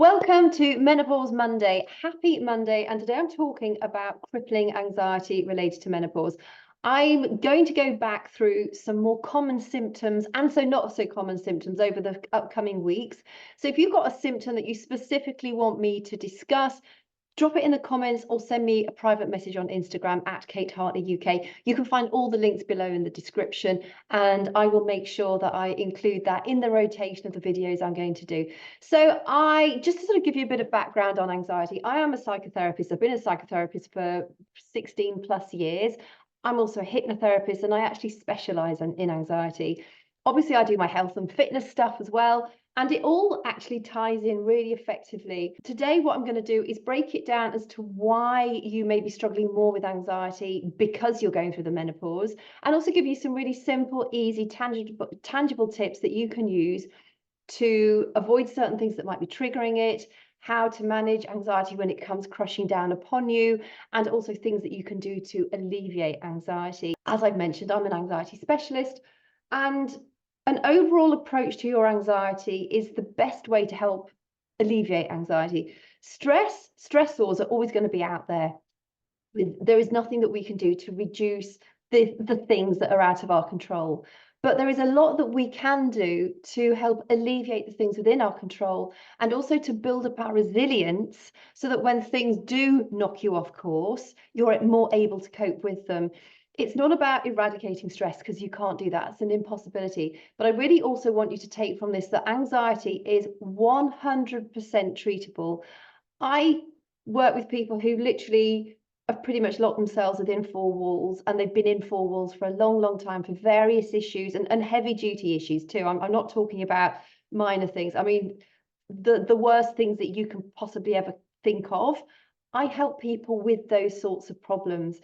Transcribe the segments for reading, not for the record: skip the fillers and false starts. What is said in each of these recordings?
Welcome to Menopause Monday. Happy Monday. And today I'm talking about crippling anxiety related to menopause. I'm going to go back through some more common symptoms and so not so common symptoms over the upcoming weeks. So if you've got a symptom that you specifically want me to discuss, drop it in the comments or send me a private message on Instagram at Kate Hartley UK. You can find all the links below in the description, and I will make sure that I include that in the rotation of the videos I'm going to do. So just to sort of give you a bit of background on anxiety, I am a psychotherapist. I've been a psychotherapist for 16 plus years. I'm also a hypnotherapist, and I actually specialize in anxiety. Obviously, I do my health and fitness stuff as well. And it all actually ties in really effectively. Today, what I'm going to do is break it down as to why you may be struggling more with anxiety because you're going through the menopause, and also give you some really simple, easy, tangible tips that you can use to avoid certain things that might be triggering it, how to manage anxiety when it comes crushing down upon you, and also things that you can do to alleviate anxiety. As I've mentioned, I'm an anxiety specialist, and an overall approach to your anxiety is the best way to help alleviate anxiety. Stressors are always going to be out there. There is nothing that we can do to reduce the things that are out of our control. But there is a lot that we can do to help alleviate the things within our control, and also to build up our resilience so that when things do knock you off course, you're more able to cope with them. It's not about eradicating stress, because you can't do that. It's an impossibility. But I really also want you to take from this that anxiety is 100% treatable. I work with people who literally have pretty much locked themselves within four walls, and they've been in four walls for a long time for various issues and heavy duty issues too. I'm not talking about minor things. I mean, the worst things that you can possibly ever think of. I help people with those sorts of problems,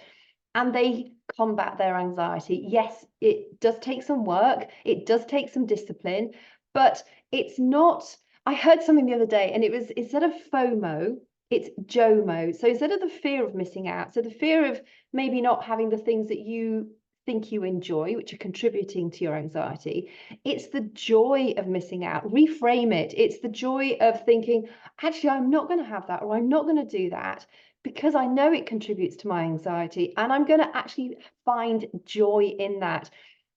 and they combat their anxiety. Yes, it does take some work, it does take some discipline, but it's not. I heard something the other day, and it was, instead of FOMO, it's JOMO. So instead of the fear of missing out, so the fear of maybe not having the things that you think you enjoy, which are contributing to your anxiety, it's the joy of missing out. Reframe it. It's the joy of thinking, actually, I'm not going to have that, or I'm not going to do that, because I know it contributes to my anxiety, and I'm going to actually find joy in that.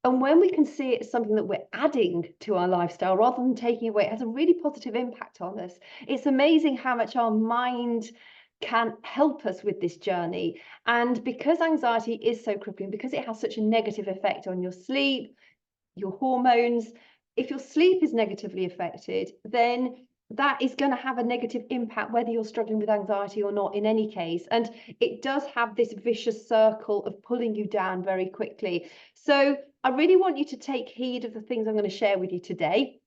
And when we can see it as something that we're adding to our lifestyle rather than taking away, it has a really positive impact on us. It's amazing how much our mind can help us with this journey. And because anxiety is so crippling, because it has such a negative effect on your sleep, your hormones, if your sleep is negatively affected, then that is going to have a negative impact whether you're struggling with anxiety or not, in any case. And it does have this vicious circle of pulling you down very quickly. So I really want you to take heed of the things I'm going to share with you today.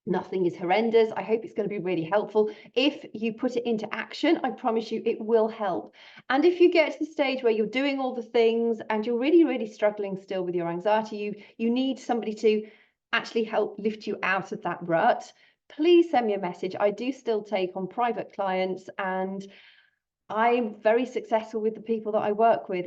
Nothing is horrendous. I hope it's going to be really helpful. If you put it into action, I promise you it will help. And if you get to the stage where you're doing all the things and you're really struggling still with your anxiety, you need somebody to actually help lift you out of that rut, please send me a message. I do still take on private clients, and I'm very successful with the people that I work with.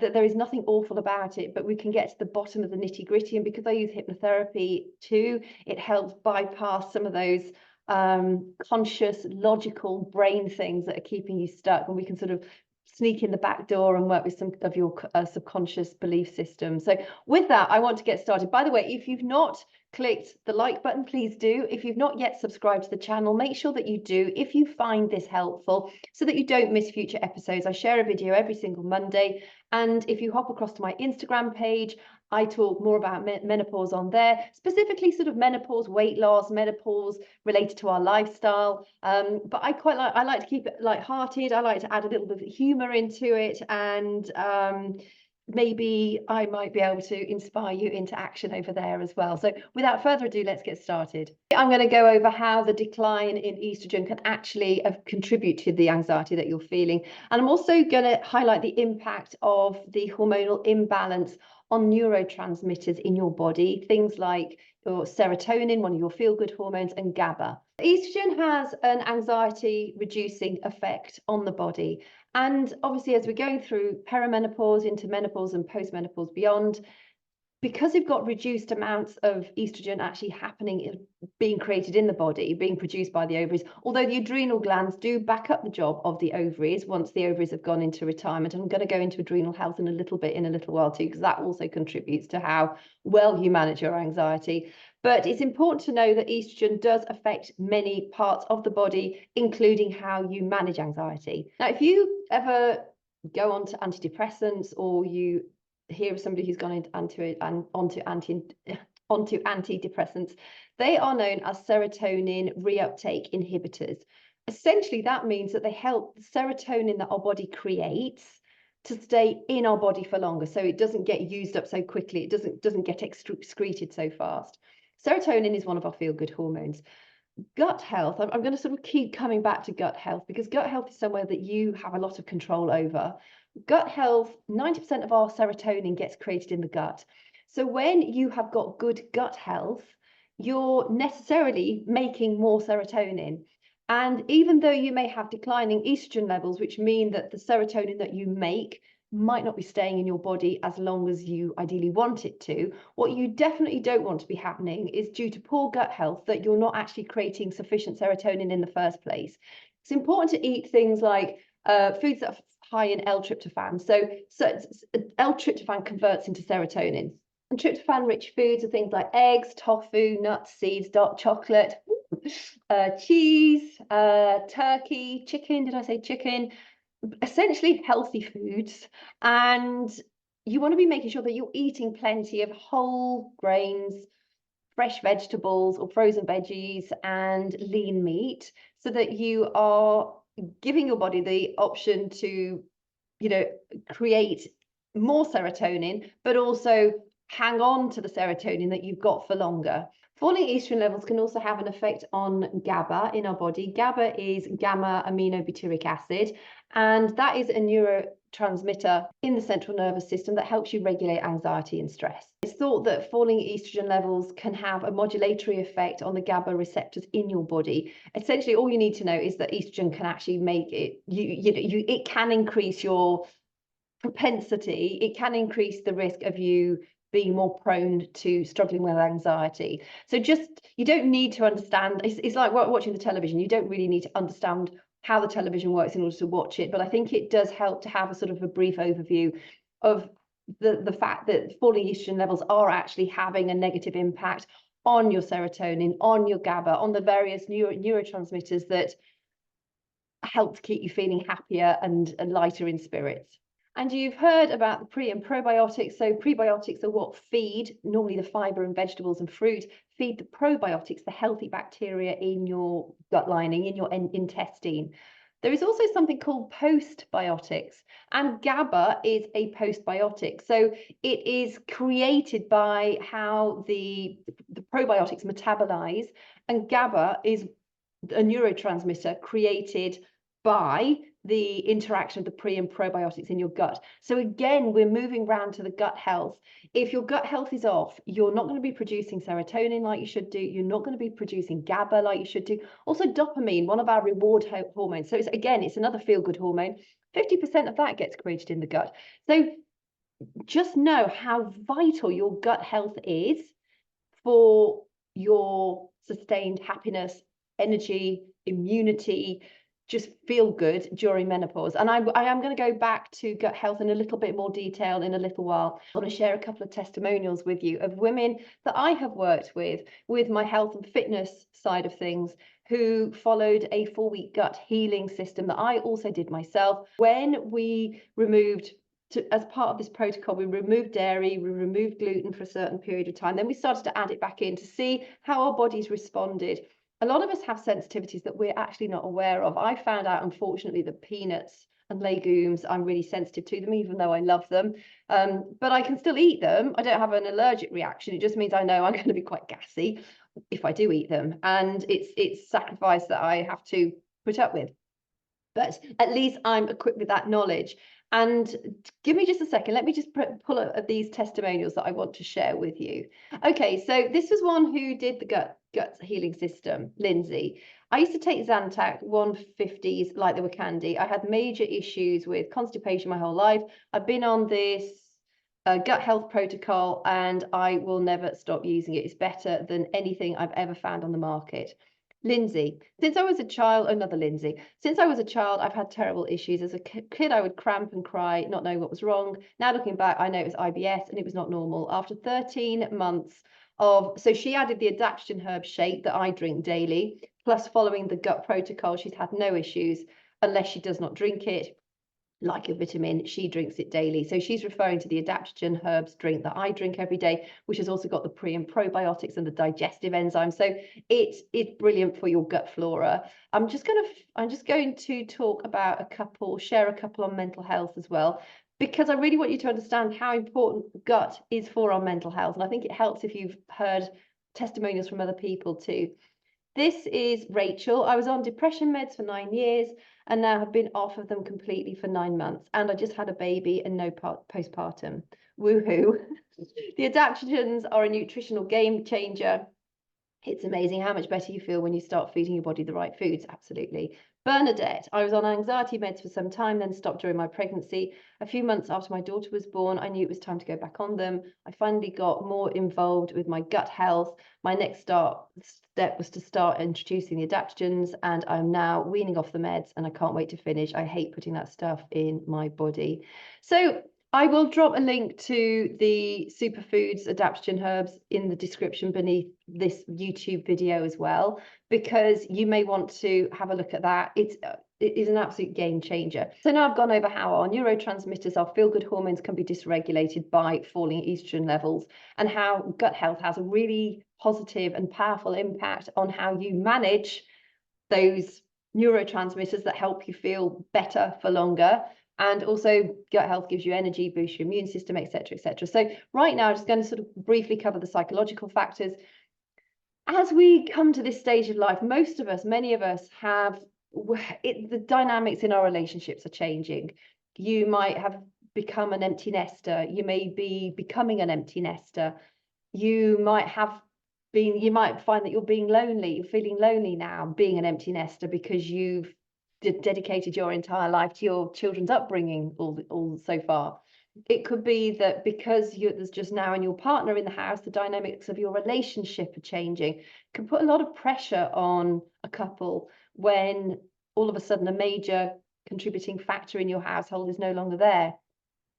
There is nothing awful about it, but we can get to the bottom of the nitty gritty. And because I use hypnotherapy too, it helps bypass some of those conscious, logical brain things that are keeping you stuck, and we can sort of sneak in the back door and work with some of your subconscious belief system. So with that, I want to get started. By the way, if you've not clicked the like button, please do. If you've not yet subscribed to the channel, make sure that you do if you find this helpful, so that you don't miss future episodes. I share a video every single Monday, and if you hop across to my Instagram page, I talk more about menopause on there, specifically sort of menopause, weight loss, menopause related to our lifestyle. But I like to keep it light-hearted. I like to add a little bit of humor into it, and maybe I might be able to inspire you into action over there as well. So without further ado, let's get started. I'm going to go over how the decline in estrogen can actually contribute to the anxiety that you're feeling. And I'm also going to highlight the impact of the hormonal imbalance on neurotransmitters in your body, things like your serotonin, one of your feel-good hormones, and GABA. Estrogen has an anxiety reducing effect on the body. And obviously, as we're going through perimenopause into menopause and postmenopause beyond, because you've got reduced amounts of estrogen actually being created in the body, being produced by the ovaries, although the adrenal glands do back up the job of the ovaries once the ovaries have gone into retirement. And I'm going to go into adrenal health in a little while too, because that also contributes to how well you manage your anxiety. But it's important to know that estrogen does affect many parts of the body, including how you manage anxiety. Now, if you ever go on to antidepressants, or you hear of somebody who's gone onto antidepressants, they are known as serotonin reuptake inhibitors. Essentially, that means that they help the serotonin that our body creates to stay in our body for longer, so it doesn't get used up so quickly, it doesn't get excreted so fast. Serotonin is one of our feel-good hormones. Gut health, I'm going to sort of keep coming back to gut health, because gut health is somewhere that you have a lot of control over. Gut health, 90% of our serotonin gets created in the gut. So when you have got good gut health, you're necessarily making more serotonin. And even though you may have declining estrogen levels, which mean that the serotonin that you make might not be staying in your body as long as you ideally want it to, what you definitely don't want to be happening is, due to poor gut health, that you're not actually creating sufficient serotonin in the first place. It's important to eat things like foods that are high in L-tryptophan. So L-tryptophan converts into serotonin. And tryptophan-rich foods are things like eggs, tofu, nuts, seeds, dark chocolate, cheese, turkey, chicken. Did I say chicken? Essentially healthy foods. And you want to be making sure that you're eating plenty of whole grains, fresh vegetables or frozen veggies, and lean meat, so that you are giving your body the option to, create more serotonin, but also hang on to the serotonin that you've got for longer. Falling estrogen levels can also have an effect on GABA in our body. GABA is gamma aminobutyric acid, and that is a neurotransmitter in the central nervous system that helps you regulate anxiety and stress. It's thought that falling estrogen levels can have a modulatory effect on the GABA receptors in your body. Essentially, all you need to know is that estrogen can actually make it, it can increase your propensity, it can increase the risk of you being more prone to struggling with anxiety. So you don't need to understand, it's like watching the television. You don't really need to understand how the television works in order to watch it, but I think it does help to have a sort of a brief overview of the fact that falling estrogen levels are actually having a negative impact on your serotonin, on your GABA, on the various neurotransmitters that help to keep you feeling happier and lighter in spirits. And you've heard about the pre and probiotics. So prebiotics are what feed, normally the fiber in vegetables and fruit, feed the probiotics, the healthy bacteria in your gut lining, in your intestine. There is also something called postbiotics, and GABA is a postbiotic. So it is created by how the probiotics metabolize, and GABA is a neurotransmitter created by the interaction of the pre and probiotics in your gut. So again, we're moving around to the gut health. If your gut health is off, you're not going to be producing serotonin like you should do. You're not going to be producing GABA like you should do. Also dopamine, one of our reward hormones. So it's another feel-good hormone. 50% of that gets created in the gut. So just know how vital your gut health is for your sustained happiness, energy, immunity, just feel good during menopause. And I am going to go back to gut health in a little bit more detail in a little while. I want to share a couple of testimonials with you of women that I have worked with my health and fitness side of things, who followed a 4-week gut healing system that I also did myself. When we removed, as part of this protocol, we removed dairy, we removed gluten for a certain period of time. Then we started to add it back in to see how our bodies responded. A lot of us have sensitivities that we're actually not aware of. I found out, unfortunately, that peanuts and legumes, I'm really sensitive to them, even though I love them. But I can still eat them. I don't have an allergic reaction. It just means I know I'm going to be quite gassy if I do eat them. And it's sacrifice that I have to put up with. But at least I'm equipped with that knowledge. And give me just a second. Let me just pull up these testimonials that I want to share with you. Okay, so this was one who did the gut healing system, Lindsay. I used to take Zantac 150s like they were candy. I had major issues with constipation my whole life. I've been on this gut health protocol, and I will never stop using it. It's better than anything I've ever found on the market. Lindsay, since I was a child, another Lindsay, since I was a child, I've had terrible issues. As a kid, I would cramp and cry, not knowing what was wrong. Now looking back, I know it was IBS and it was not normal. After 13 months so she added the adaptogen herb shake that I drink daily, plus following the gut protocol, she's had no issues unless she does not drink it. Like a vitamin, she drinks it daily. So she's referring to the adaptogen herbs drink that I drink every day, which has also got the pre and probiotics and the digestive enzymes. So it's brilliant for your gut flora. I'm just going to talk about share a couple on mental health as well, because I really want you to understand how important gut is for our mental health. And I think it helps if you've heard testimonials from other people too. This is Rachel. I was on depression meds for 9 years and now have been off of them completely for 9 months. And I just had a baby and no postpartum. Woohoo. The adaptogens are a nutritional game changer. It's amazing how much better you feel when you start feeding your body the right foods. Absolutely. Bernadette, I was on anxiety meds for some time, then stopped during my pregnancy. A few months after my daughter was born, I knew it was time to go back on them. I finally got more involved with my gut health. My next step was to start introducing the adaptogens, and I'm now weaning off the meds, and I can't wait to finish. I hate putting that stuff in my body. So I will drop a link to the superfoods adaptogen herbs in the description beneath this YouTube video as well, because you may want to have a look at that. It is an absolute game changer. So now I've gone over how our neurotransmitters, our feel-good hormones, can be dysregulated by falling estrogen levels, and how gut health has a really positive and powerful impact on how you manage those neurotransmitters that help you feel better for longer. And also gut health gives you energy, boosts your immune system, etc., etc. So right now, I'm just going to sort of briefly cover the psychological factors. As we come to this stage of life, many of us have, the dynamics in our relationships are changing. You might have become an empty nester. You may be becoming an empty nester. You might find that you're feeling lonely now, being an empty nester, because you've dedicated your entire life to your children's upbringing all so far. It could be that because there's just now and your partner in the house, the dynamics of your relationship are changing. It can put a lot of pressure on a couple when all of a sudden a major contributing factor in your household is no longer there.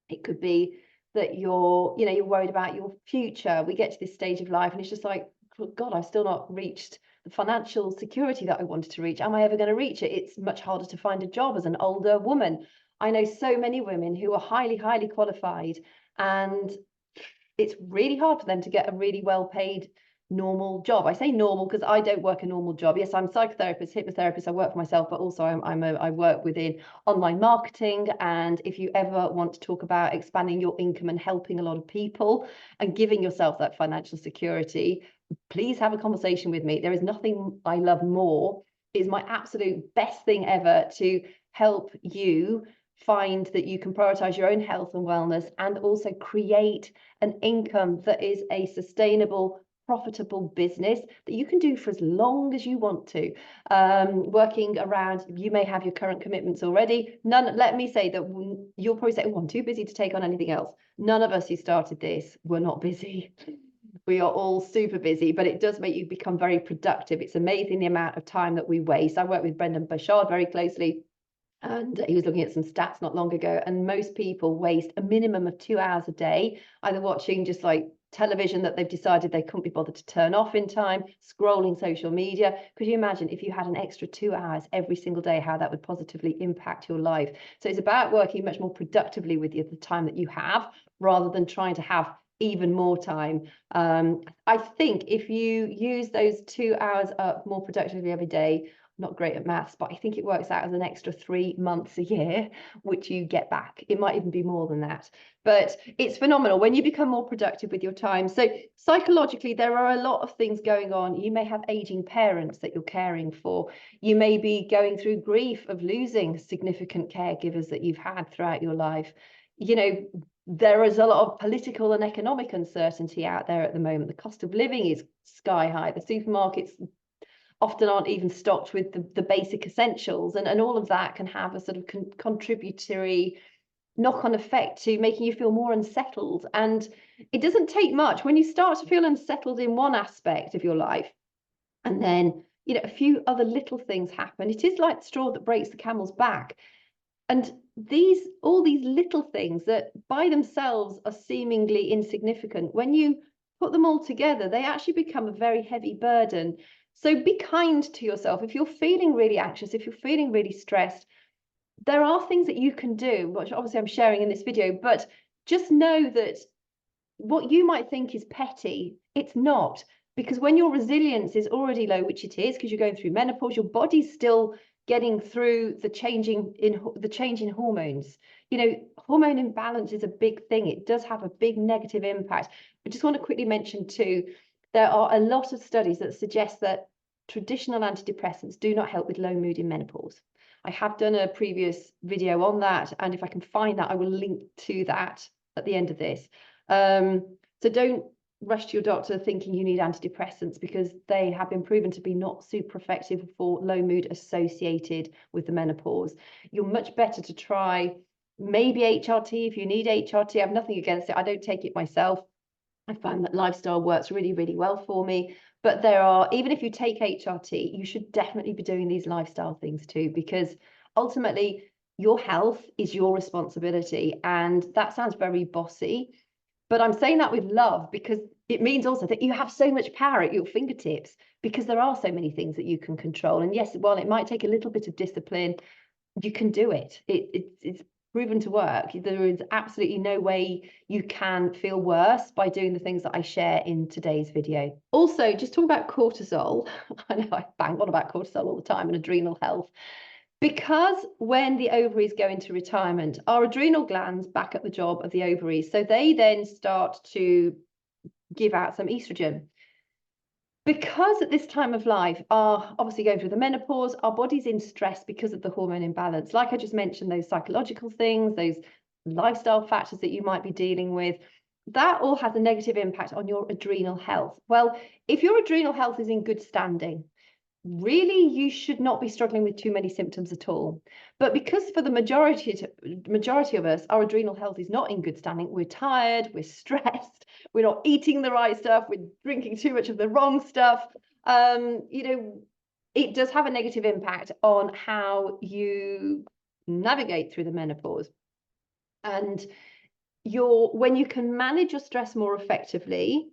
It could be that you're worried about your future. We get to this stage of life and it's just like, God, I've still not reached the financial security that I wanted to reach. Am I ever going to reach it? It's much harder to find a job as an older woman. I know so many women who are highly, highly qualified, and it's really hard for them to get a really well-paid normal job. I say normal because I don't work a normal job. Yes, I'm a psychotherapist, hypnotherapist. I work for myself, but also I work within online marketing. And if you ever want to talk about expanding your income and helping a lot of people and giving yourself that financial security, please have a conversation with me. There is nothing I love more. It's my absolute best thing ever to help you find that you can prioritize your own health and wellness, and also create an income that is a sustainable, profitable business that you can do for as long as you want to. Working around, you may have your current commitments already. Let me say that you'll probably say, oh, I'm too busy to take on anything else. None of us who started this were not busy. We are all super busy, but it does make you become very productive. It's amazing the amount of time that we waste. I work with Brendan Bashard very closely, and he was looking at some stats not long ago, and most people waste a minimum of 2 hours a day either watching just like television that they've decided they couldn't be bothered to turn off in time, scrolling social media. Could you imagine if you had an extra 2 hours every single day, how that would positively impact your life? So it's about working much more productively with the time that you have, rather than trying to have even more time. I think if you use those 2 hours up more productively every day, not great at maths, but I think it works out as an extra 3 months a year, which you get back. It might even be more than that, but it's phenomenal when you become more productive with your time. So psychologically, there are a lot of things going on. You may have aging parents that you're caring for. You may be going through grief of losing significant caregivers that you've had throughout your life. There is a lot of political and economic uncertainty out there at the moment. The cost of living is sky high. The supermarkets often aren't even stocked with the basic essentials, and all of that can have a sort of contributory knock-on effect to making you feel more unsettled. And it doesn't take much when you start to feel unsettled in one aspect of your life, and then a few other little things happen. It is like the straw that breaks the camel's back. And all these little things that by themselves are seemingly insignificant, when you put them all together, they actually become a very heavy burden. So be kind to yourself. If you're feeling really anxious, if you're feeling really stressed, there are things that you can do, which obviously I'm sharing in this video, but just know that what you might think is petty, it's not. Because when your resilience is already low, which it is, because you're going through menopause, your body's still getting through the change in hormones. Hormone imbalance is a big thing. It does have a big negative impact. I just want to quickly mention too, there are a lot of studies that suggest that traditional antidepressants do not help with low mood in menopause. I have done a previous video on that, and if I can find that, I will link to that at the end of this. So don't rush to your doctor thinking you need antidepressants, because they have been proven to be not super effective for low mood associated with the menopause. You're much better to try maybe HRT if you need HRT. I have nothing against it. I don't take it myself. I find that lifestyle works really, really well for me. But even if you take HRT, you should definitely be doing these lifestyle things too, because ultimately your health is your responsibility. And that sounds very bossy, but I'm saying that with love, because it means also that you have so much power at your fingertips, because there are so many things that you can control. And yes, while it might take a little bit of discipline, you can do it. It's proven to work. There is absolutely no way you can feel worse by doing the things that I share in today's video. Also, just talking about cortisol, I know I bang on about cortisol all the time and adrenal health. Because when the ovaries go into retirement, our adrenal glands back up the job of the ovaries. So they then start to give out some estrogen. Because at this time of life, obviously going through the menopause, our body's in stress because of the hormone imbalance. Like I just mentioned, those psychological things, those lifestyle factors that you might be dealing with, that all has a negative impact on your adrenal health. Well, if your adrenal health is in good standing, really, you should not be struggling with too many symptoms at all. But because for the majority of us, our adrenal health is not in good standing, we're tired, we're stressed, we're not eating the right stuff, we're drinking too much of the wrong stuff, it does have a negative impact on how you navigate through the menopause. And when you can manage your stress more effectively,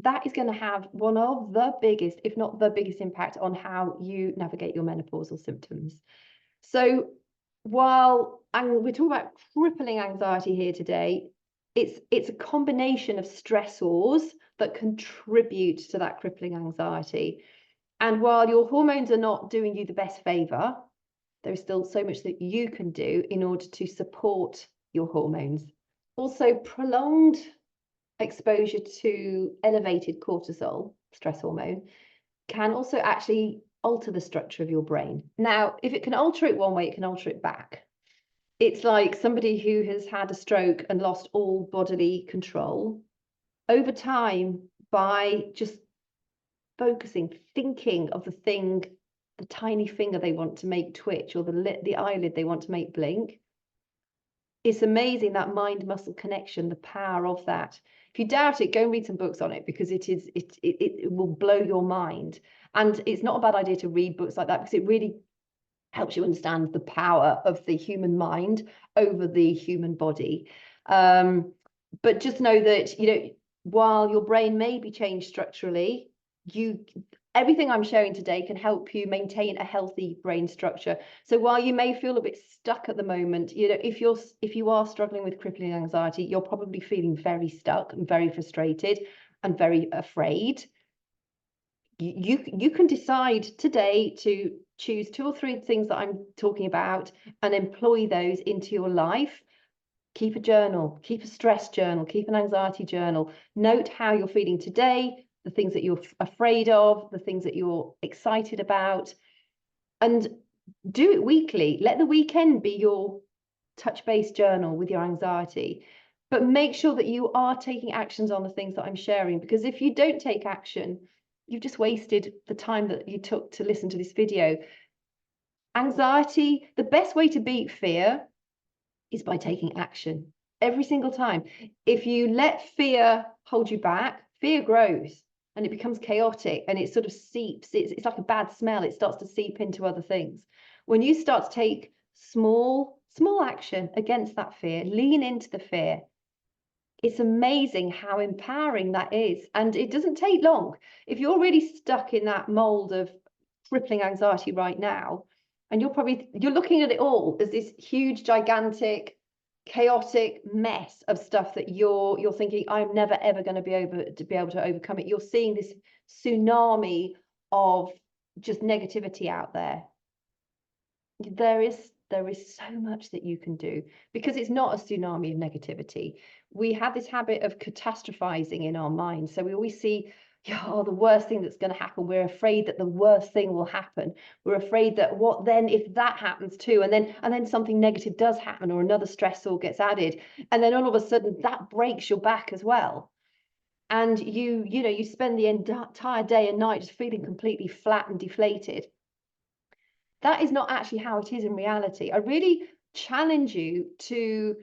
that is going to have one of the biggest, if not the biggest, impact on how you navigate your menopausal symptoms. So while we're talking about crippling anxiety here today, it's a combination of stressors that contribute to that crippling anxiety. And while your hormones are not doing you the best favor, there's still so much that you can do in order to support your hormones. Also, prolonged exposure to elevated cortisol, stress hormone, can also actually alter the structure of your brain. Now, if it can alter it one way, it can alter it back. It's like somebody who has had a stroke and lost all bodily control. Over time, by just focusing, thinking of the tiny finger they want to make twitch, or the eyelid they want to make blink, it's amazing, that mind-muscle connection, the power of that. If you doubt it, go and read some books on it, because it will blow your mind. And it's not a bad idea to read books like that, because it really helps you understand the power of the human mind over the human body. But just know that, while your brain may be changed structurally, everything I'm sharing today can help you maintain a healthy brain structure. So while you may feel a bit stuck at the moment, if you are struggling with crippling anxiety, you're probably feeling very stuck and very frustrated and very afraid. You can decide today to choose 2 or 3 things that I'm talking about and employ those into your life. Keep a journal, keep a stress journal, keep an anxiety journal. Note how you're feeling today, the things that you're afraid of, the things that you're excited about, and do it weekly. Let the weekend be your touch base journal with your anxiety, but make sure that you are taking actions on the things that I'm sharing, because if you don't take action, you've just wasted the time that you took to listen to this video. Anxiety, the best way to beat fear is by taking action every single time. If you let fear hold you back, fear grows and it becomes chaotic and it sort of seeps. It's like a bad smell. It starts to seep into other things. When you start to take small action against that fear, lean into the fear, it's amazing how empowering that is. And it doesn't take long. If you're really stuck in that mold of crippling anxiety right now, and you're looking at it all as this huge, gigantic, chaotic mess of stuff that you're thinking, I'm never ever going to be able to overcome it. You're seeing this tsunami of just negativity out there. There is so much that you can do, because it's not a tsunami of negativity. We have this habit of catastrophizing in our minds. So we always see, the worst thing that's going to happen. We're afraid that the worst thing will happen. We're afraid that what then if that happens too, and then something negative does happen, or another stressor gets added, and then all of a sudden that breaks your back as well. And you spend the entire day and night just feeling completely flat and deflated. That is not actually how it is in reality. I really challenge you to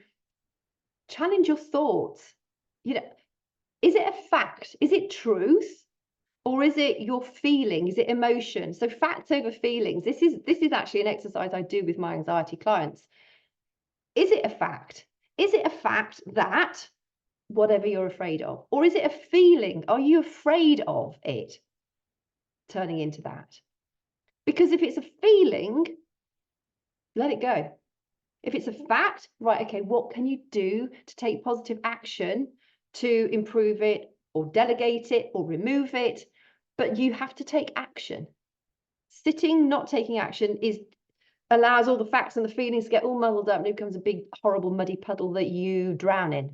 challenge your thoughts. Is it a fact? Is it truth? Or is it your feeling? Is it emotion? So facts over feelings. This is actually an exercise I do with my anxiety clients. Is it a fact? Is it a fact that whatever you're afraid of? Or is it a feeling? Are you afraid of it turning into that? Because if it's a feeling, let it go. If it's a fact, right, okay, what can you do to take positive action to improve it or delegate it or remove it? But you have to take action. Sitting, not taking action allows all the facts and the feelings to get all muddled up, and it becomes a big, horrible, muddy puddle that you drown in.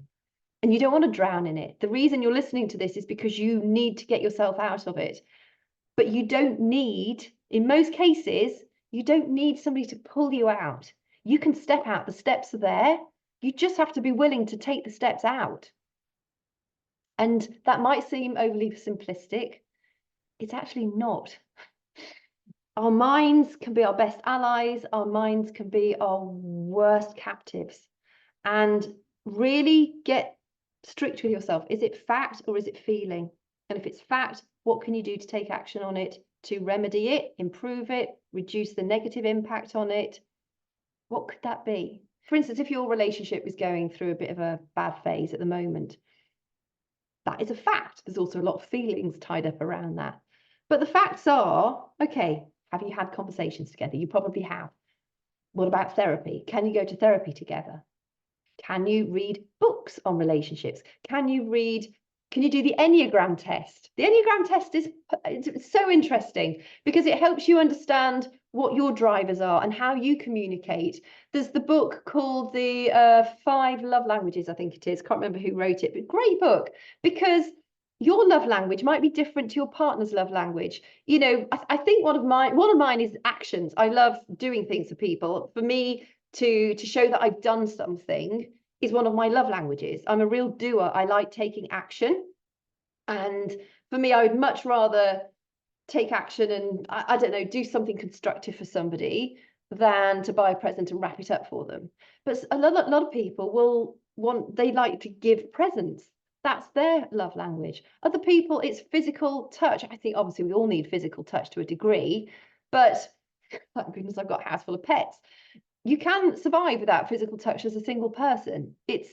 And you don't want to drown in it. The reason you're listening to this is because you need to get yourself out of it. But you don't need, in most cases, you don't need somebody to pull you out. You can step out. The steps are there. You just have to be willing to take the steps out. And that might seem overly simplistic. It's actually not. Our minds can be our best allies. Our minds can be our worst captives. And really get strict with yourself. Is it fact or is it feeling? And if it's fact, what can you do to take action on it, to remedy it, improve it, reduce the negative impact on it? What could that be? For instance, if your relationship is going through a bit of a bad phase at the moment, that is a fact. There's also a lot of feelings tied up around that. But the facts are, okay, have you had conversations together? You probably have. What about therapy? Can you go to therapy together? Can you read books on relationships? Can you do the Enneagram test? The Enneagram test is so interesting because it helps you understand what your drivers are and how you communicate. There's the book called the 5 Love Languages, I think it is. Can't remember who wrote it, but great book, because your love language might be different to your partner's love language. I think one of mine is actions. I love doing things for people. For me, to show that I've done something is one of my love languages. I'm a real doer. I like taking action. And for me, I would much rather take action and, I don't know, do something constructive for somebody than to buy a present and wrap it up for them. But a lot of people they like to give presents. That's their love language. Other people, it's physical touch. I think obviously we all need physical touch to a degree, but thank goodness I've got a house full of pets. You can survive without physical touch as a single person. It's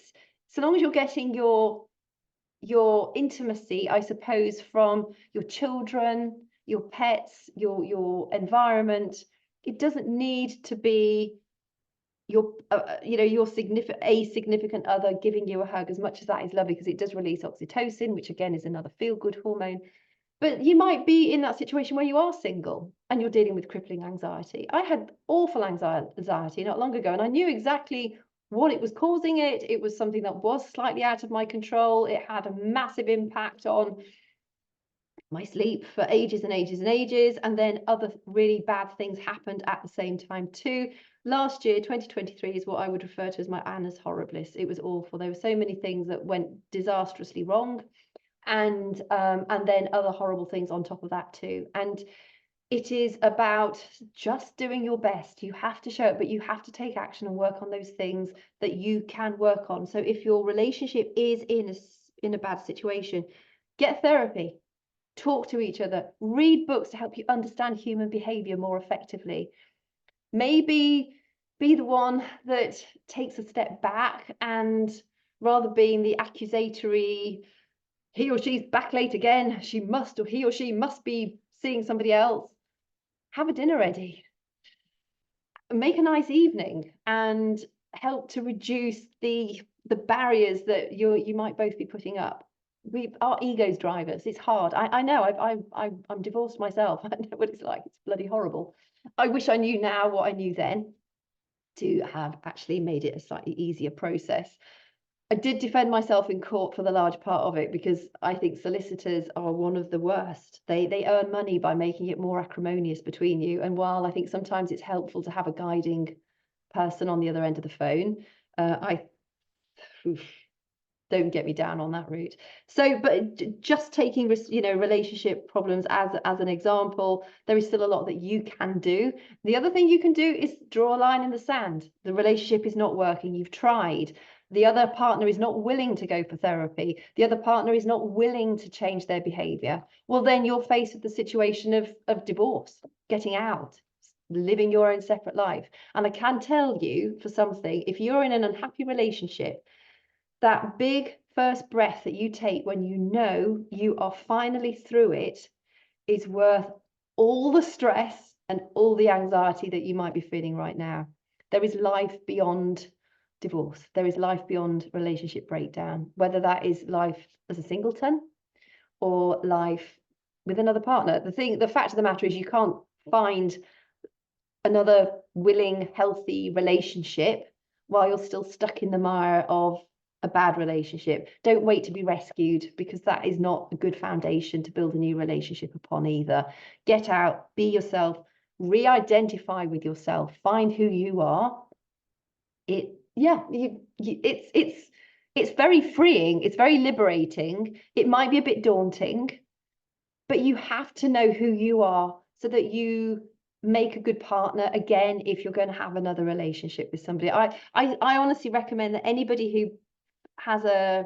so long as you're getting your intimacy, I suppose, from your children, your pets, your environment. It doesn't need to be your significant other giving you a hug, as much as that is lovely, because it does release oxytocin, which again is another feel-good hormone. But you might be in that situation where you are single and you're dealing with crippling anxiety. I had awful anxiety not long ago, and I knew exactly what it was causing it. It was something that was slightly out of my control. It had a massive impact on my sleep for ages and ages and ages. And then other really bad things happened at the same time too. Last year, 2023, is what I would refer to as my annus horribilis. It was awful. There were so many things that went disastrously wrong. And then other horrible things on top of that too. And it is about just doing your best. You have to show it, but you have to take action and work on those things that you can work on. So if your relationship is in a bad situation, get therapy, talk to each other, read books to help you understand human behavior more effectively. Maybe be the one that takes a step back, and rather being the accusatory, he or she's back late again, she must, or he or she must be seeing somebody else, have a dinner ready, make a nice evening, and help to reduce the barriers that you might both be putting up. Our egos drive us. It's hard. I know. I'm divorced myself. I know what it's like. It's bloody horrible. I wish I knew now what I knew then, to have actually made it a slightly easier process. I did defend myself in court for the large part of it, because I think solicitors are one of the worst. They earn money by making it more acrimonious between you. And while I think sometimes it's helpful to have a guiding person on the other end of the phone, oof, don't get me down on that route. So, but just taking, relationship problems as an example, there is still a lot that you can do. The other thing you can do is draw a line in the sand. The relationship is not working. You've tried. The other partner is not willing to go for therapy. The other partner is not willing to change their behavior. Well, then you're faced with the situation of divorce, getting out, living your own separate life. And I can tell you, for something, if you're in an unhappy relationship, that big first breath that you take when you know you are finally through it is worth all the stress and all the anxiety that you might be feeling right now. There is life beyond divorce. There is life beyond relationship breakdown, whether that is life as a singleton or life with another partner. The fact of the matter is, you can't find another willing, healthy relationship while you're still stuck in the mire of a bad relationship. Don't wait to be rescued, because that is not a good foundation to build a new relationship upon either. Get out, be yourself, re-identify with yourself, find who you are. It's very freeing, it's very liberating. It might be a bit daunting, but you have to know who you are so that you make a good partner again if you're going to have another relationship with somebody. I honestly recommend that anybody who has a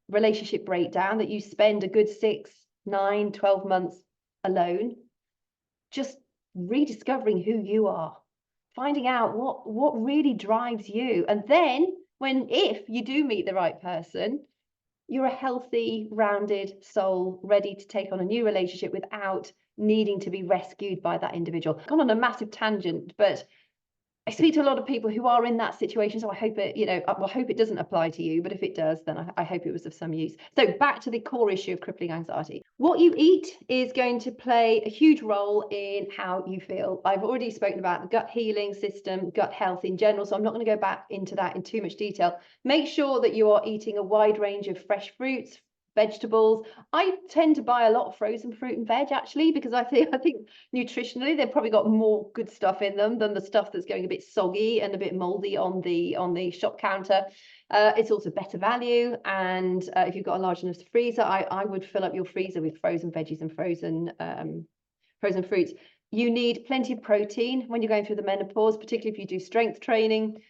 relationship breakdown, that you spend a good 6, 9, 12 months alone, just rediscovering who you are, finding out what really drives you. And then if you do meet the right person, you're a healthy, rounded soul ready to take on a new relationship without needing to be rescued by that individual. I've gone on a massive tangent, but I speak to a lot of people who are in that situation, so I hope I hope it doesn't apply to you, but if it does, then I hope it was of some use. So back to the core issue of crippling anxiety. What you eat is going to play a huge role in how you feel. I've already spoken about the gut healing system, gut health in general, so I'm not going to go back into that in too much detail. Make sure that you are eating a wide range of fresh fruits, vegetables. I tend to buy a lot of frozen fruit and veg, actually, because I think nutritionally they've probably got more good stuff in them than the stuff that's going a bit soggy and a bit moldy on the shop counter. It's also better value, and if you've got a large enough freezer, I would fill up your freezer with frozen veggies and frozen fruits. You need plenty of protein when you're going through the menopause, particularly if you do strength training.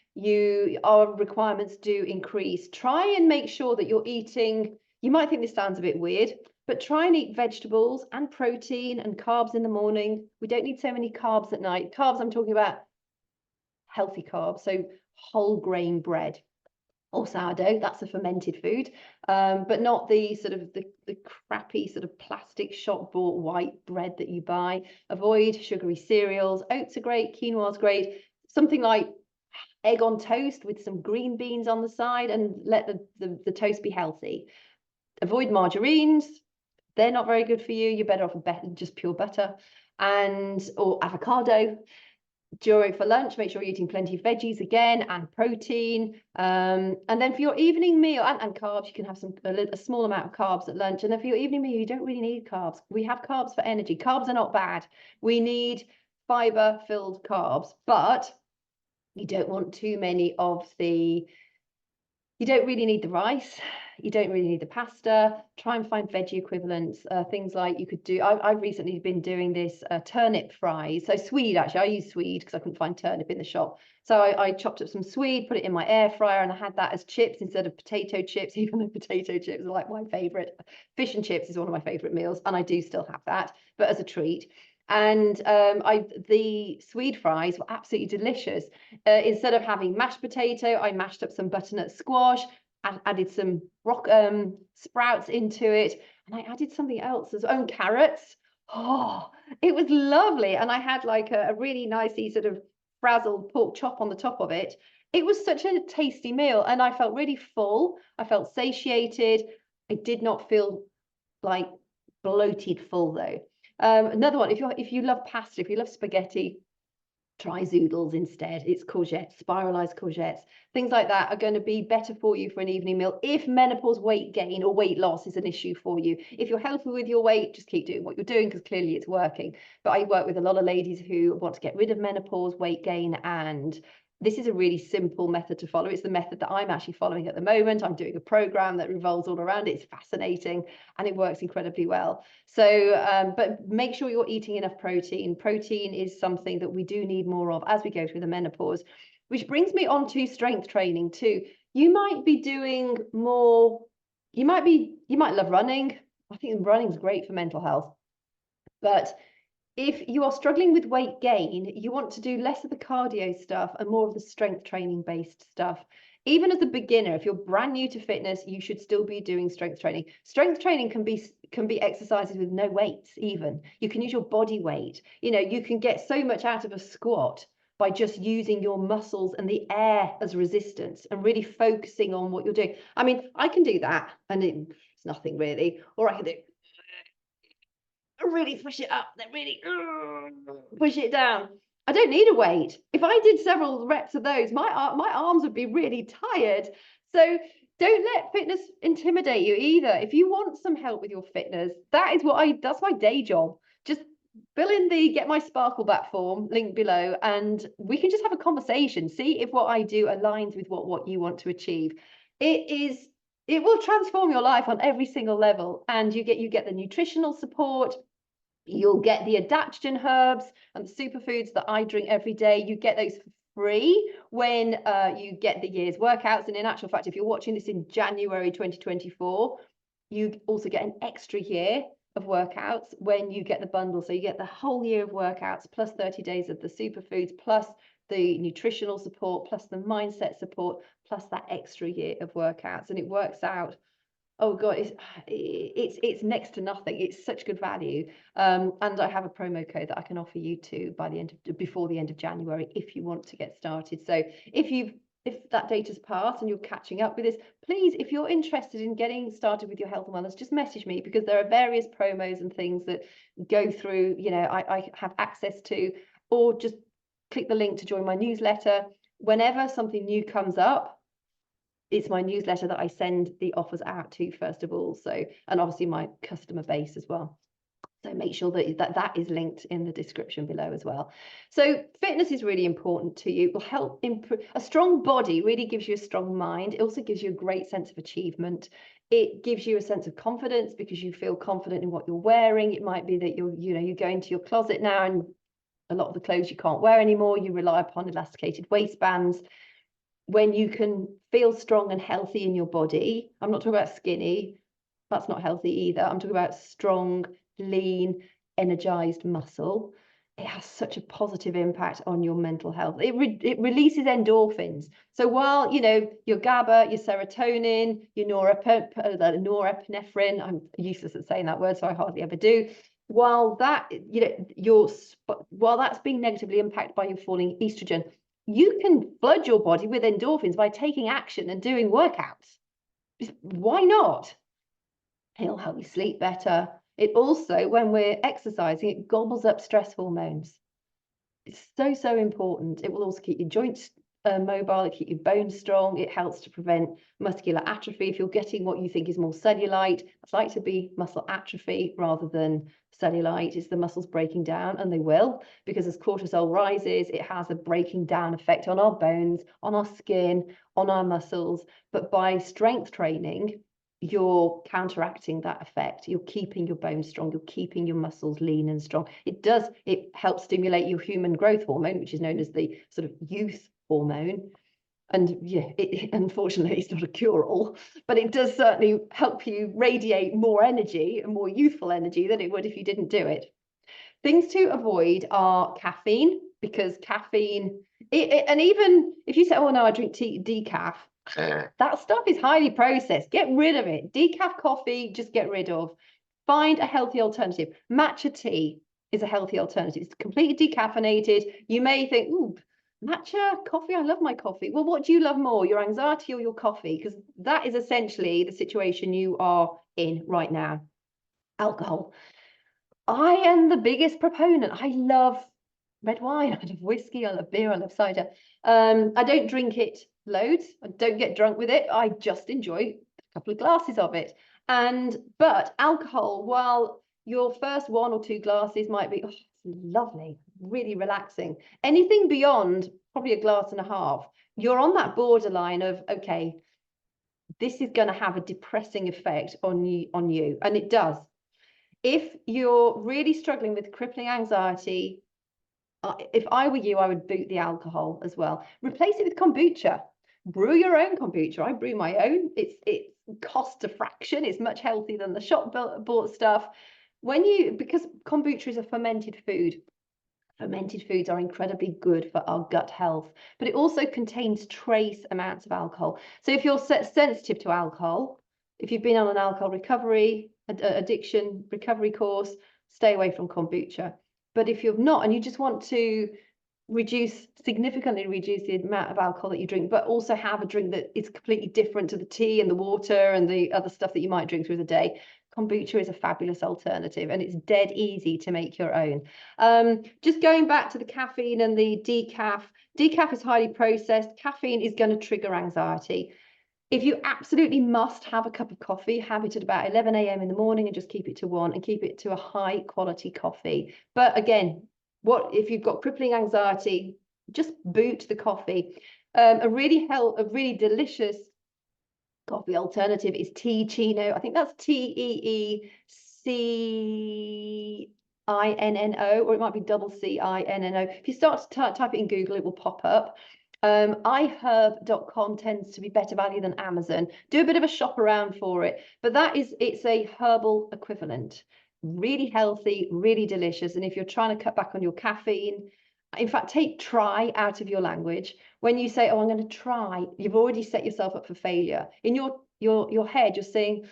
Our requirements do increase. Try and make sure that you're eating. You might think this sounds a bit weird, but try and eat vegetables and protein and carbs in the morning. We don't need so many carbs at night. Carbs, I'm talking about healthy carbs, so whole grain bread or sourdough. That's a fermented food, but not the sort of the crappy sort of plastic shop bought white bread that you buy. Avoid sugary cereals. Oats are great, quinoa is great. Something like egg on toast with some green beans on the side, and let the toast be healthy. Avoid margarines. They're not very good for you. You're better off with just pure butter or avocado. For lunch, make sure you're eating plenty of veggies again, and protein. And then for your evening meal, and carbs, you can have a small amount of carbs at lunch. And then for your evening meal, you don't really need carbs. We have carbs for energy. Carbs are not bad. We need fiber-filled carbs, but you don't want too many of the You don't really need the rice. You don't really need the pasta. Try and find veggie equivalents. Things like you could do. I've recently been doing this turnip fries. So swede, actually, I use swede because I couldn't find turnip in the shop. So I chopped up some swede, put it in my air fryer, and I had that as chips instead of potato chips. Even though potato chips are like my favorite, fish and chips is one of my favorite meals, and I do still have that, but as a treat. And the swede fries were absolutely delicious. Instead of having mashed potato, I mashed up some butternut squash, added some sprouts into it, and I added something else as well, carrots. Oh, it was lovely. And I had like a really nicey sort of frazzled pork chop on the top of it. It was such a tasty meal, and I felt really full. I felt satiated. I did not feel like bloated full though. Another one, if you love pasta, if you love spaghetti, try zoodles instead. It's courgettes, spiralized courgettes, things like that are going to be better for you for an evening meal if menopause weight gain or weight loss is an issue for you. If you're healthy with your weight, just keep doing what you're doing because clearly it's working. But I work with a lot of ladies who want to get rid of menopause, weight gain, and this is a really simple method to follow. It's the method that I'm actually following at the moment. I'm doing a program that revolves all around it. It's fascinating and it works incredibly well. So, but make sure you're eating enough protein. Protein is something that we do need more of as we go through the menopause, which brings me on to strength training too. You might be doing more, you might love running. I think running is great for mental health. But if you are struggling with weight gain, you want to do less of the cardio stuff and more of the strength training based stuff. Even as a beginner, if you're brand new to fitness, you should still be doing strength training. Strength training can be exercises with no weights even. You can use your body weight. You know, you can get so much out of a squat by just using your muscles and the air as resistance and really focusing on what you're doing. I mean, I can do that and it's nothing really, or I can do really push it up, then really push it down. I don't need a weight. If I did several reps of those, my arms would be really tired. So don't let fitness intimidate you either. If you want some help with your fitness, that's my day job. Just fill in the Get My Sparkle Back form, link below, and we can just have a conversation. See if what I do aligns with what you want to achieve. It will transform your life on every single level, and you get the nutritional support. You'll get the adaptogen herbs and the superfoods that I drink every day. You get those for free when you get the year's workouts. And in actual fact, if you're watching this in January 2024, you also get an extra year of workouts when you get the bundle. So you get the whole year of workouts plus 30 days of the superfoods, plus the nutritional support, plus the mindset support, plus that extra year of workouts. And it works out, oh god, it's next to nothing. It's such good value, and I have a promo code that I can offer you too before the end of January if you want to get started. So if that data's passed and you're catching up with this, please, if you're interested in getting started with your health and wellness, just message me, because there are various promos and things that go through, you know, I have access to, or just click the link to join my newsletter. Whenever something new comes up, it's my newsletter that I send the offers out to first of all. So, and obviously my customer base as well. So make sure that is linked in the description below as well. So fitness is really important to you. It will help improve. A strong body really gives you a strong mind. It also gives you a great sense of achievement. It gives you a sense of confidence because you feel confident in what you're wearing. It might be that you go into your closet now and a lot of the clothes you can't wear anymore. You rely upon elasticated waistbands. When you can feel strong and healthy in your body, I'm not talking about skinny, that's not healthy either. I'm talking about strong, lean, energized muscle. It has such a positive impact on your mental health. It releases endorphins. So while, you know, your GABA, your serotonin, your norepinephrine, I'm useless at saying that word, so I hardly ever do. While that, while that's being negatively impacted by your falling estrogen, you can flood your body with endorphins by taking action and doing workouts. Why not? It'll help you sleep better. It also, when we're exercising, it gobbles up stress hormones. It's so important. It will also keep your joints mobile, it keeps your bones strong, it helps to prevent muscular atrophy. If you're getting what you think is more cellulite, it's like to be muscle atrophy rather than cellulite. It's the muscles breaking down, and they will, because as cortisol rises, it has a breaking down effect on our bones, on our skin, on our muscles. But by strength training, you're counteracting that effect. You're keeping your bones strong, you're keeping your muscles lean and strong. It helps stimulate your human growth hormone, which is known as the sort of youth hormone. And yeah, unfortunately, it's not a cure-all, but it does certainly help you radiate more energy and more youthful energy than it would if you didn't do it. Things to avoid are caffeine, because caffeine, and even if you say, oh no, I drink tea, decaf, that stuff is highly processed. Get rid of it. Decaf coffee, just get rid of. Find a healthy alternative. Matcha tea is a healthy alternative. It's completely decaffeinated. You may think, ooh, matcha coffee, I love my coffee. Well, what do you love more, your anxiety or your coffee? Because that is essentially the situation you are in right now. Alcohol. I am the biggest proponent. I love red wine, I love whiskey, I love beer, I love cider. I don't drink it loads. I don't get drunk with it. I just enjoy a couple of glasses of it. But alcohol, while your first 1 or 2 glasses might be lovely, really relaxing, anything beyond probably a glass and a half, you're on that borderline of, okay, this is going to have a depressing effect on you, and it does. If you're really struggling with crippling anxiety, if I were you, I would boot the alcohol as well. Replace it with kombucha. Brew your own kombucha. I brew my own. It costs a fraction. It's much healthier than the shop bought stuff. Because kombucha is a fermented food. Fermented foods are incredibly good for our gut health, but it also contains trace amounts of alcohol. So if you're sensitive to alcohol, if you've been on an alcohol recovery, addiction recovery course, stay away from kombucha. But if you're not, and you just want to significantly reduce the amount of alcohol that you drink, but also have a drink that is completely different to the tea and the water and the other stuff that you might drink through the day, kombucha is a fabulous alternative, and it's dead easy to make your own. Just going back to the caffeine and the decaf is highly processed. Caffeine is going to trigger anxiety. If you absolutely must have a cup of coffee, have it at about 11 a.m. in the morning and just keep it to 1, and keep it to a high quality coffee. But again, if you've got crippling anxiety, just boot the coffee. A really delicious coffee alternative is Teeccino. I think that's Teeccinno, or it might be CCINNO. If you start to type it in Google, it will pop up. iherb.com tends to be better value than Amazon. Do a bit of a shop around for it, but it's a herbal equivalent. Really healthy, really delicious. And if you're trying to cut back on your caffeine, in fact, take try out of your language. When you say, oh, I'm going to try, you've already set yourself up for failure. In your head, you're saying,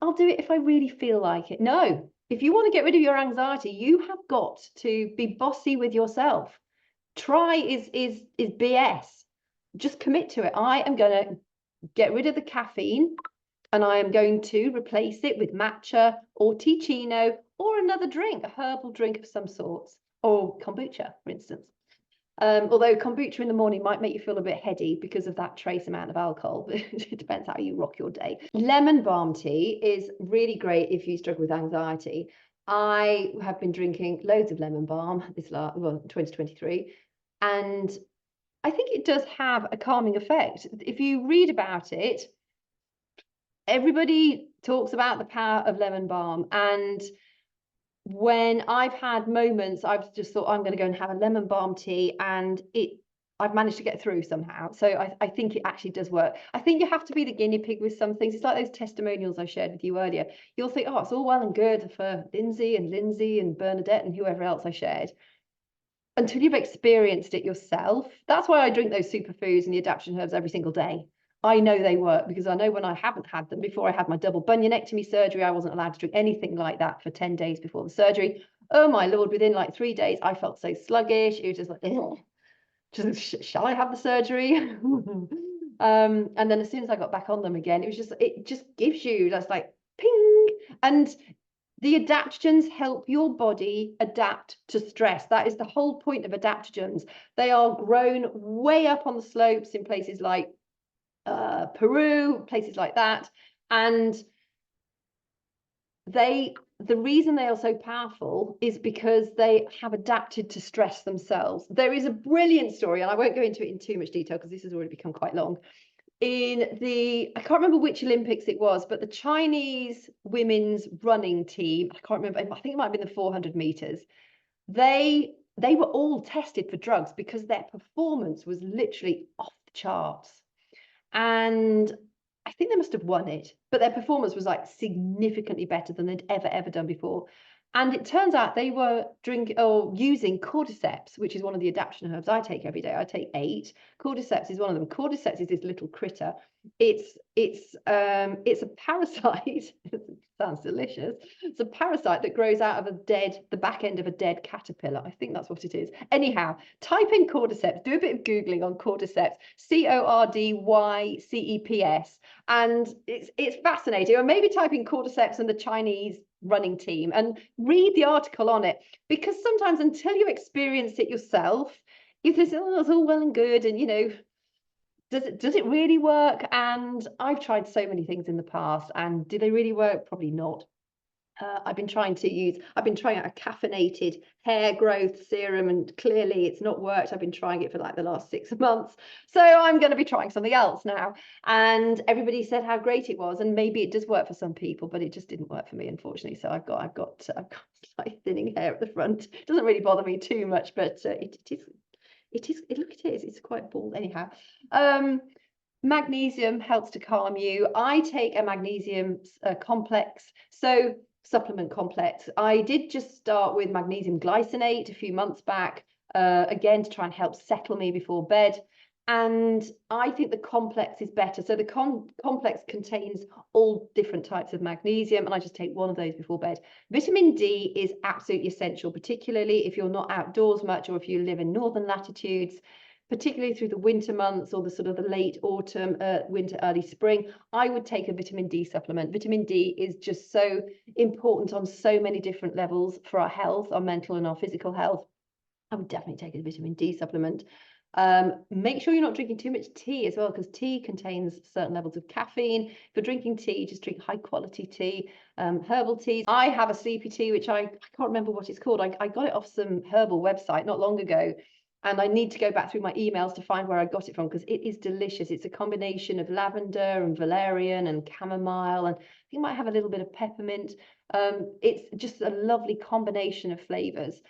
I'll do it if I really feel like it. No, if you want to get rid of your anxiety, you have got to be bossy with yourself. Try is BS. Just commit to it. I am going to get rid of the caffeine, and I am going to replace it with matcha or Teeccino or another drink, a herbal drink of some sort, or kombucha, for instance. Although kombucha in the morning might make you feel a bit heady because of that trace amount of alcohol. It depends how you rock your day. Lemon balm tea is really great if you struggle with anxiety. I have been drinking loads of lemon balm 2023, and I think it does have a calming effect. If you read about it, everybody talks about the power of lemon balm, and when I've had moments, I've just thought, I'm going to go and have a lemon balm tea, and I've managed to get through somehow. So I think it actually does work. I think you have to be the guinea pig with some things. It's like those testimonials I shared with you earlier. You'll think, oh, it's all well and good for Lindsay and Bernadette and whoever else I shared, until you've experienced it yourself. That's why I drink those superfoods and the adaptogen herbs every single day. I know they work, because I know when I haven't had them, before I had my double bunionectomy surgery, I wasn't allowed to drink anything like that for 10 days before the surgery. Oh my Lord, within like 3 days, I felt so sluggish. It was just like, shall I have the surgery? And then as soon as I got back on them again, it just gives you, that's like ping. And The adaptogens help your body adapt to stress. That is the whole point of adaptogens. They are grown way up on the slopes in places like Peru, places like that. And the reason they are so powerful is because they have adapted to stress themselves. There is a brilliant story, and I won't go into it in too much detail because this has already become quite long. I can't remember which Olympics it was, but the Chinese women's running team, I can't remember, I think it might have been the 400 meters. They were all tested for drugs because their performance was literally off the charts. And I think they must have won it, but their performance was like significantly better than they'd ever done before. And it turns out they were using cordyceps, which is one of the adaptation herbs I take every day. I take 8. Cordyceps is one of them. Cordyceps is this little critter. It's a parasite. It sounds delicious. It's a parasite that grows out of the back end of a dead caterpillar. I think that's what it is. Anyhow, type in cordyceps, do a bit of Googling on cordyceps, CORDYCEPS, and it's fascinating. Or maybe type in cordyceps and the Chinese running team and read the article on it, because sometimes until you experience it yourself, you think, oh, it's all well and good, and does it really work? And I've tried so many things in the past, and do they really work? Probably not. I've been trying out a caffeinated hair growth serum, and clearly it's not worked. I've been trying it for like the last 6 months. So I'm going to be trying something else now. And everybody said how great it was, and maybe it does work for some people, but it just didn't work for me, unfortunately. So I've got slightly thinning hair at the front. It doesn't really bother me too much, but it's quite bald anyhow. Magnesium helps to calm you. I take a magnesium complex. So supplement complex. I did just start with magnesium glycinate a few months back, again, to try and help settle me before bed. And I think the complex is better. So the complex contains all different types of magnesium, and I just take one of those before bed. Vitamin D is absolutely essential, particularly if you're not outdoors much or if you live in northern latitudes, particularly through the winter months or the sort of the late autumn, winter, early spring. I would take a vitamin D supplement. Vitamin D is just so important on so many different levels for our health, our mental and our physical health. I would definitely take a vitamin D supplement. Make sure you're not drinking too much tea as well, because tea contains certain levels of caffeine. If you're drinking tea, just drink high quality tea, herbal teas. I have a sleepy tea, which I can't remember what it's called. I got it off some herbal website not long ago, and I need to go back through my emails to find where I got it from, because it is delicious. It's a combination of lavender and valerian and chamomile, and I think it might have a little bit of peppermint. It's just a lovely combination of flavors.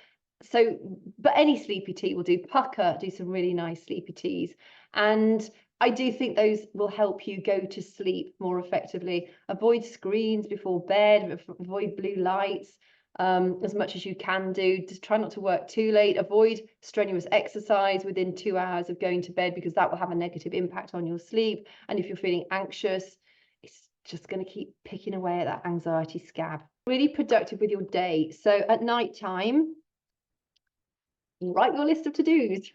So, but any sleepy tea will do. Pucker do some really nice sleepy teas, and I do think those will help you go to sleep more effectively. Avoid screens before bed, avoid blue lights as much as you can do. Just try not to work too late. Avoid strenuous exercise within 2 hours of going to bed, because that will have a negative impact on your sleep. And if you're feeling anxious, it's just going to keep picking away at that anxiety scab. Really productive with your day. So at night time, write your list of to-dos.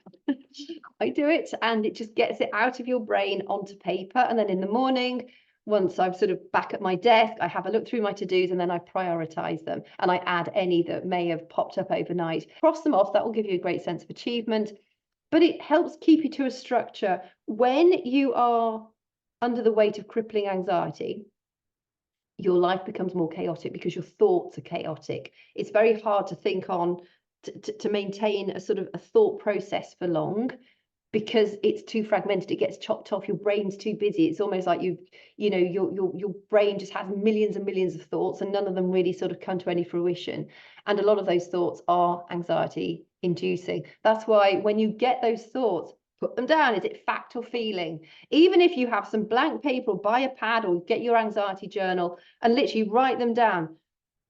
I do it, and it just gets it out of your brain onto paper. And then in the morning, once I'm sort of back at my desk, I have a look through my to-dos, and then I prioritize them, and I add any that may have popped up overnight. Cross them off. That will give you a great sense of achievement, but it helps keep you to a structure. When you are under the weight of crippling anxiety, your life becomes more chaotic because your thoughts are chaotic. It's very hard to think on to maintain a sort of a thought process for long, because it's too fragmented. It gets chopped off. Your brain's too busy. It's almost like your brain just has millions and millions of thoughts, and none of them really sort of come to any fruition. And a lot of those thoughts are anxiety inducing. That's why when you get those thoughts, put them down. Is it fact or feeling? Even if you have some blank paper, or buy a pad, or get your anxiety journal and literally write them down.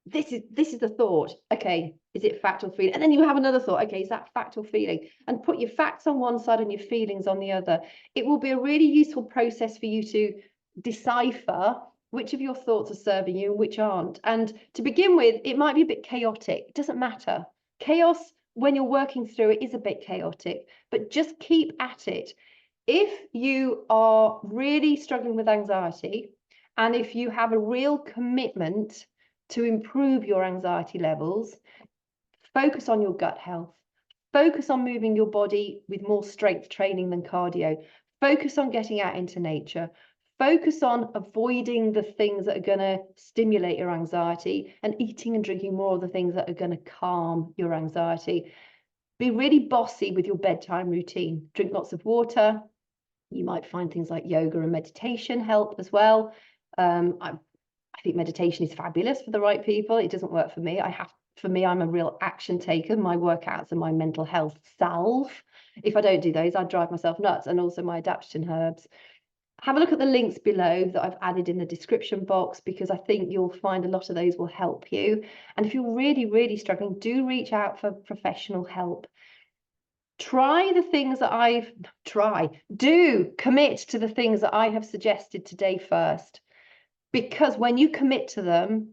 This is the thought. Okay, is it fact or feeling? And then you have another thought. Okay, is that fact or feeling? And put your facts on one side and your feelings on the other. It will be a really useful process for you to decipher which of your thoughts are serving you and which aren't. And to begin with, it might be a bit chaotic. It doesn't matter. Chaos, when you're working through it, is a bit chaotic, but just keep at it. If you are really struggling with anxiety, and if you have a real commitment to improve your anxiety levels, focus on your gut health, focus on moving your body with more strength training than cardio, focus on getting out into nature, focus on avoiding the things that are going to stimulate your anxiety and eating and drinking more of the things that are going to calm your anxiety. Be really bossy with your bedtime routine. Drink lots of water. You might find things like yoga and meditation help as well. I think meditation is fabulous for the right people. It doesn't work for me. For me, I'm a real action taker. My workouts and my mental health salve. If I don't do those, I drive myself nuts. And also my adaptogen herbs. Have a look at the links below that I've added in the description box, because I think you'll find a lot of those will help you. And if you're really, really struggling, do reach out for professional help. Try the things that do commit to the things that I have suggested today first, because when you commit to them,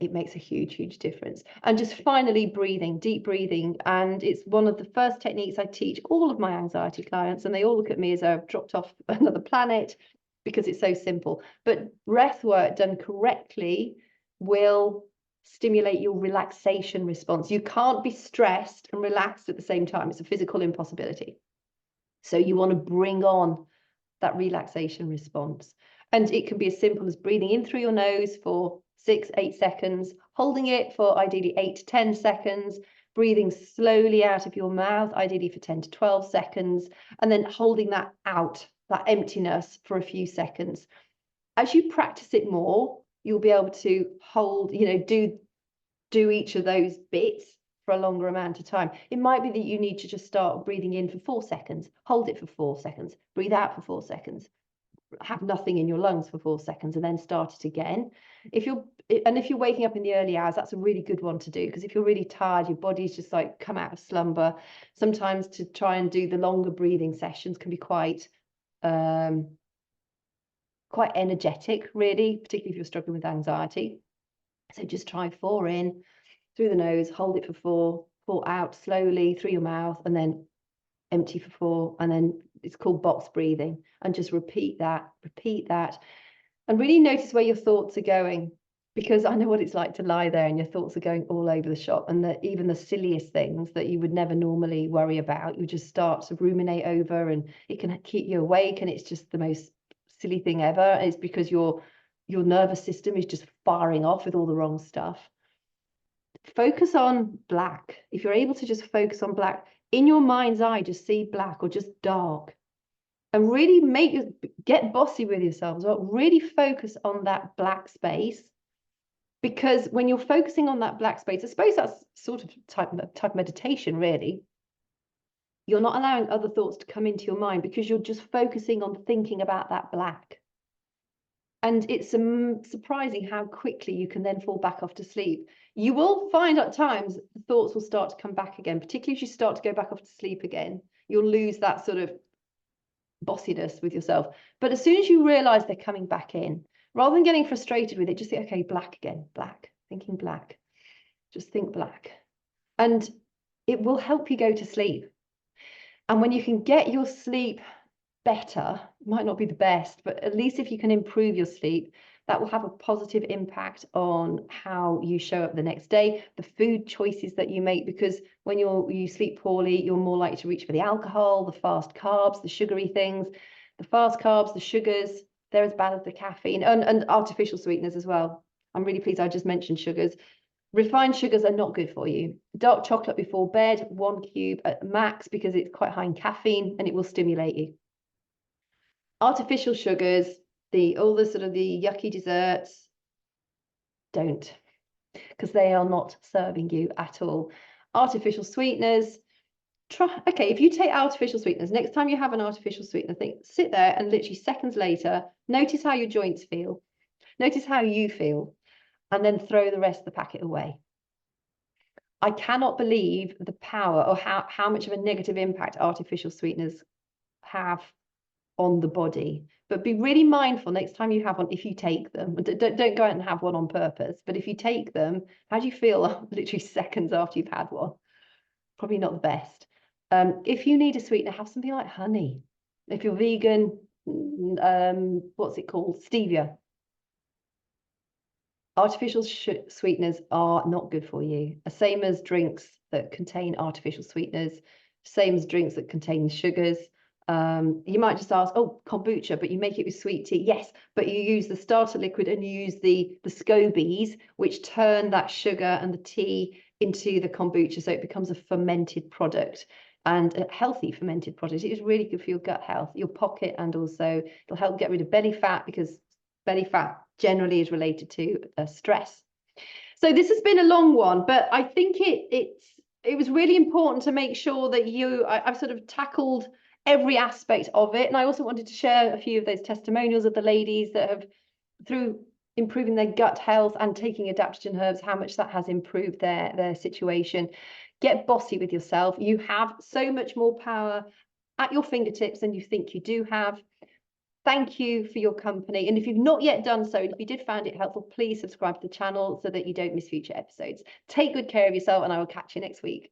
it makes a huge, huge difference. And just finally, breathing, deep breathing. And it's one of the first techniques I teach all of my anxiety clients, and they all look at me as I've dropped off another planet because it's so simple. But breath work done correctly will stimulate your relaxation response. You can't be stressed and relaxed at the same time. It's a physical impossibility. So you want to bring on that relaxation response. And it can be as simple as breathing in through your nose for 6-8 seconds, holding it for ideally 8 to 10 seconds, breathing slowly out of your mouth, ideally for 10 to 12 seconds, and then holding that out, that emptiness, for a few seconds. As you practice it more, you'll be able to hold, do each of those bits for a longer amount of time. It might be that you need to just start breathing in for 4 seconds, hold it for 4 seconds, breathe out for 4 seconds, have nothing in your lungs for 4 seconds, and then start it again. If you're waking up in the early hours, that's a really good one to do, because if you're really tired, your body's just like come out of slumber. Sometimes to try and do the longer breathing sessions can be quite energetic, really, particularly if you're struggling with anxiety. So just try 4 in through the nose, hold it for 4 out slowly through your mouth, and then empty for 4, and then it's called box breathing. And just repeat that, and really notice where your thoughts are going, because I know what it's like to lie there and your thoughts are going all over the shop, and that even the silliest things that you would never normally worry about, you just start to ruminate over, and it can keep you awake, and it's just the most silly thing ever. It's because your nervous system is just firing off with all the wrong stuff. Focus on black. If you're able to just focus on black in your mind's eye, just see black or just dark, and really get bossy with yourself as well. Really focus on that black space, because when you're focusing on that black space, I suppose that's sort of type of meditation, really. You're not allowing other thoughts to come into your mind, because you're just focusing on thinking about that black. And it's surprising how quickly you can then fall back off to sleep. You will find at times the thoughts will start to come back again, particularly if you start to go back off to sleep again. You'll lose that sort of bossiness with yourself. But as soon as you realize they're coming back in, rather than getting frustrated with it, just think, okay, black again, black, thinking black, just think black. And it will help you go to sleep. And when you can get your sleep better, it might not be the best, but at least if you can improve your sleep, that will have a positive impact on how you show up the next day, the food choices that you make, because when you sleep poorly, you're more likely to reach for the alcohol, the fast carbs, the sugary things. The fast carbs, the sugars, they're as bad as the caffeine, and artificial sweeteners as well. I'm really pleased I just mentioned sugars. Refined sugars are not good for you. Dark chocolate before bed, 1 cube at max, because it's quite high in caffeine and it will stimulate you. Artificial sugars, all the sort of the yucky desserts, don't, because they are not serving you at all. Artificial sweeteners, okay, if you take artificial sweeteners, next time you have an artificial sweetener, sit there and literally seconds later, notice how your joints feel, notice how you feel, and then throw the rest of the packet away. I cannot believe the power, or how much of a negative impact artificial sweeteners have on the body. But be really mindful next time you have one, if you take them. Don't go out and have one on purpose, but if you take them, how do you feel literally seconds after you've had one? Probably not the best. If you need a sweetener, have something like honey. If you're vegan, what's it called? Stevia. Artificial sweeteners are not good for you. Same as drinks that contain artificial sweeteners, same as drinks that contain sugars. You might just ask, oh, kombucha, but you make it with sweet tea. Yes, but you use the starter liquid and you use the scobies, which turn that sugar and the tea into the kombucha, so it becomes a fermented product, and a healthy fermented product. It is really good for your gut health, your pocket, and also it'll help get rid of belly fat, because belly fat generally is related to stress. So this has been a long one, but I think it was really important to make sure that I've sort of tackled every aspect of it. And I also wanted to share a few of those testimonials of the ladies that have, through improving their gut health and taking adaptogen herbs, how much that has improved their situation. Get bossy with yourself. You have so much more power at your fingertips than you think you do have. Thank you for your company. And if you've not yet done so, and if you did find it helpful, please subscribe to the channel so that you don't miss future episodes. Take good care of yourself, and I will catch you next week.